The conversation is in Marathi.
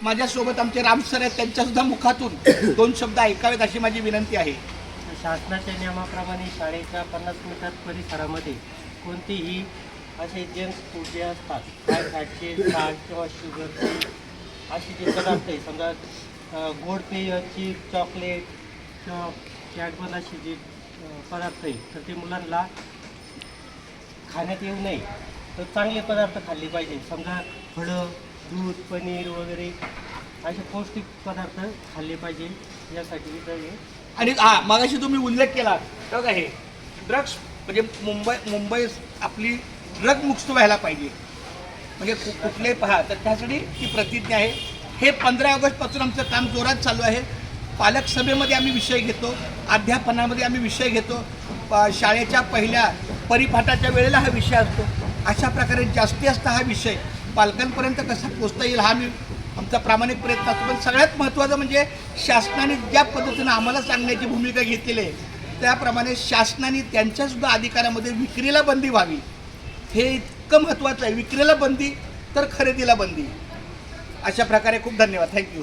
माझ्यासोबत आमचे राम सर आहेत, त्यांच्यासुद्धा मुखातून 2 शब्द ऐकावेत अशी माझी विनंती आहे. शासनाच्या नियमाप्रमाणे शाळेच्या 50 मीटर परिसरामध्ये कोणतेही असे जंक फूड जे असतात, हाय फॅटचे, साल्ट किंवा शुगरचे असे जे पदार्थ आहे, समजा गोड पेय, चिप्स, चॉकलेट किंवा कॅडबल असे जे पदार्थ आहे, तर ते मुलांना खाण्यात येऊ नये. तर चांगले पदार्थ खाल्ले पाहिजे. समजा फळं, दूध, पनीर वगैरे असे पौष्टिक पदार्थ खाल्ले पाहिजे. यासाठी इथं हे आणि मगाशी तुम्ही उल्लेख केला बघा, हे ड्रग्स म्हणजे मुंबई आपली ड्रग मुक्त व्हायला पाहिजे. म्हणजे कुठलेही पहा तर त्यासाठी ती प्रतिज्ञा आहे. हे 15 ऑगस्टपासून आमचं काम जोरात चालू आहे. पालक सभेमध्ये आम्ही विषय घेतो, अध्यापनामध्ये आम्ही विषय घेतो, शाळेच्या पहिल्या परिपाठाच्या वेळेला हा विषय असतो. अशा प्रकारे जास्तीत जास्त हा विषय पालकांपर्यंत कसा पोचता येईल हा आमचा प्रामाणिक प्रयत्न असतो. पण सगळ्यात महत्त्वाचं म्हणजे शासनाने ज्या पद्धतीनं आम्हाला सांगण्याची भूमिका घेतलेली आहे त्याप्रमाणे शासनाने त्यांच्यासुद्धा अधिकारामध्ये विक्रीला बंदी व्हावी, हे इतकं महत्त्वाचं आहे. विक्रीला बंदी तर खरेदीला बंदी. अशा प्रकारे खूप धन्यवाद. थँक्यू.